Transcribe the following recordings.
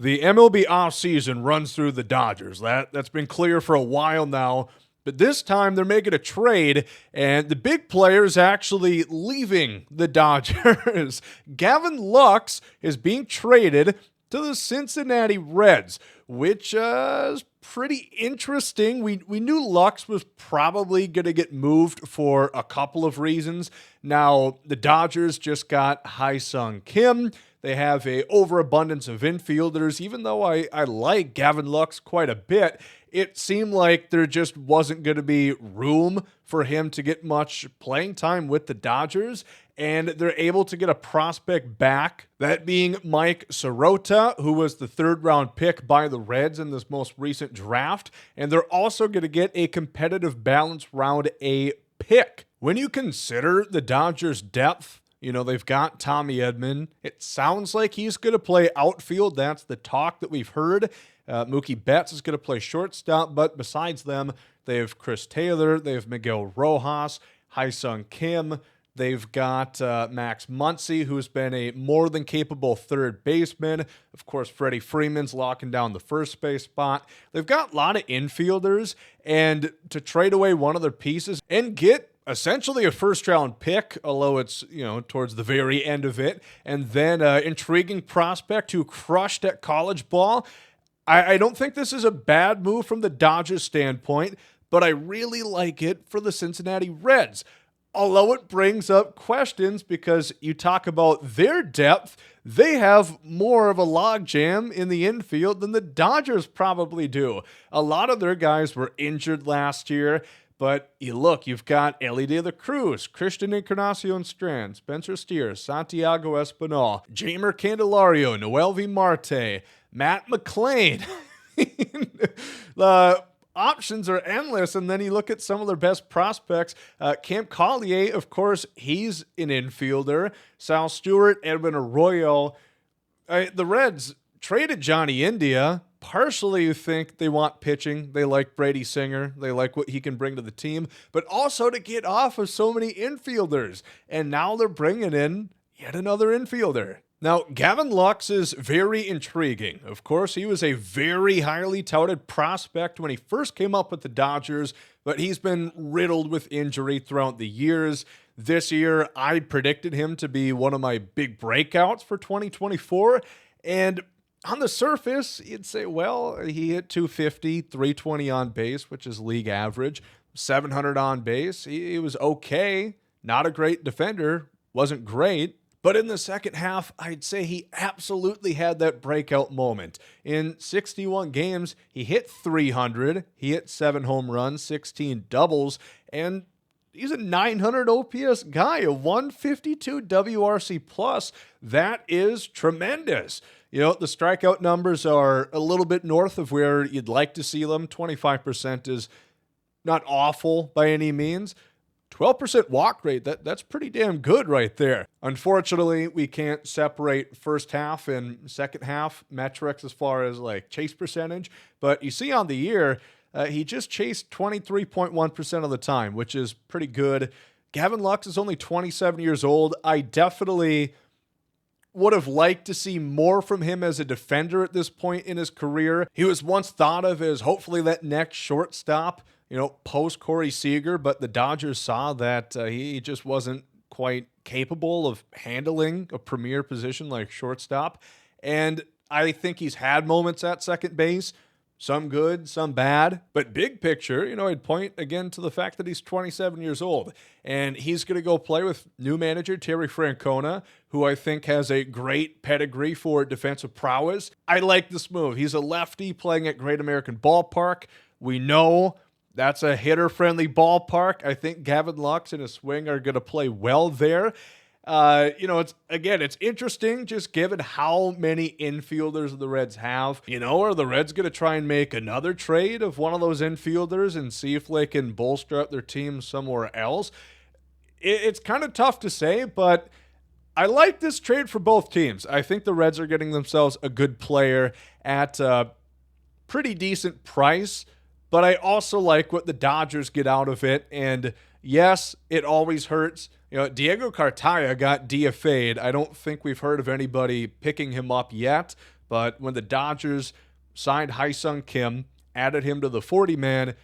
The MLB offseason runs through the Dodgers. That's been clear for a while now. But this time they're making a trade, and the big player is actually leaving the Dodgers. Gavin Lux is being traded to the Cincinnati Reds, which is pretty interesting. We knew Lux was probably going to get moved for a couple of reasons. Now, the Dodgers just got Ha-Seong Kim. They have a overabundance of infielders. Even though I like Gavin Lux quite a bit, it seemed like there just wasn't going to be room for him to get much playing time with the Dodgers, and they're able to get a prospect back, that being Mike Sorota, who was the third-round pick by the Reds in this most recent draft, and they're also going to get a competitive balance round A pick. When you consider the Dodgers' depth, they've got Tommy Edman. It sounds like he's going to play outfield. That's the talk that we've heard. Mookie Betts is going to play shortstop, but besides them, they have Chris Taylor, they have Miguel Rojas, Ha-Seong Kim, they've got Max Muncy, who's been a more than capable third baseman. Of course, Freddie Freeman's locking down the first base spot. They've got a lot of infielders, and to trade away one of their pieces and get essentially a first-round pick, although it's, towards the very end of it, and then an intriguing prospect who crushed at college ball. I don't think this is a bad move from the Dodgers standpoint, but I really like it for the Cincinnati Reds. Although it brings up questions because you talk about their depth, they have more of a logjam in the infield than the Dodgers probably do. A lot of their guys were injured last year. But you've got Elly De La Cruz, Christian Encarnacion Strand, Spencer Steer, Santiago Espinal, Jamer Candelario, Noel V. Marte, Matt McLain. The options are endless, and then you look at some of their best prospects. Camp Collier, of course, he's an infielder. Sal Stewart, Edwin Arroyo. The Reds traded Johnny India. Partially, you think they want pitching. They like Brady Singer. They like what he can bring to the team, but also to get off of so many infielders. And now they're bringing in yet another infielder. Now, Gavin Lux is very intriguing. Of course, he was a very highly touted prospect when he first came up with the Dodgers, but he's been riddled with injury throughout the years. This year, I predicted him to be one of my big breakouts for 2024, and on the surface, you'd say, well, he hit 250, 320 on base, which is league average, 700 on base. He was okay, not a great defender, wasn't great. But in the second half, I'd say he absolutely had that breakout moment. In 61 games, he hit 300, he hit 7 home runs, 16 doubles, and he's a 900 OPS guy, a 152 WRC plus. That is tremendous. The strikeout numbers are a little bit north of where you'd like to see them. 25% is not awful by any means. 12% walk rate, that's pretty damn good right there. Unfortunately, we can't separate first half and second half metrics as far as chase percentage. But you see on the year, he just chased 23.1% of the time, which is pretty good. Gavin Lux is only 27 years old. I definitely would have liked to see more from him as a defender at this point in his career. He was once thought of as hopefully that next shortstop, post Corey Seager, but the Dodgers saw that he just wasn't quite capable of handling a premier position like shortstop. And I think he's had moments at second base, some good, some bad. But big picture, I'd point again to the fact that he's 27 years old. And he's going to go play with new manager Terry Francona, who I think has a great pedigree for defensive prowess. I like this move. He's a lefty playing at Great American Ballpark. We know that's a hitter-friendly ballpark. I think Gavin Lux and his swing are going to play well there. It's interesting just given how many infielders the Reds have. Are the Reds going to try and make another trade of one of those infielders and see if they can bolster up their team somewhere else? It's kind of tough to say, but I like this trade for both teams. I think the Reds are getting themselves a good player at a pretty decent price, but I also like what the Dodgers get out of it. And yes, it always hurts. Diego Cartaya got DFA'd. I don't think we've heard of anybody picking him up yet, But when the Dodgers signed Haesung Kim, added him to the 40-man,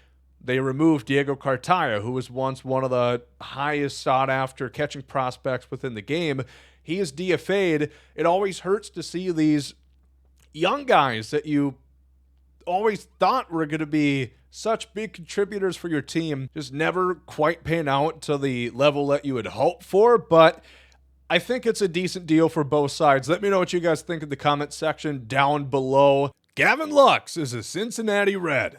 they removed Diego Cartaya, who was once one of the highest sought-after catching prospects within the game. He is DFA'd. It always hurts to see these young guys that you always thought were going to be such big contributors for your team just never quite pan out to the level that you would hope for. But I think it's a decent deal for both sides. Let me know what you guys think in the comment section down below. Gavin Lux is a Cincinnati Red.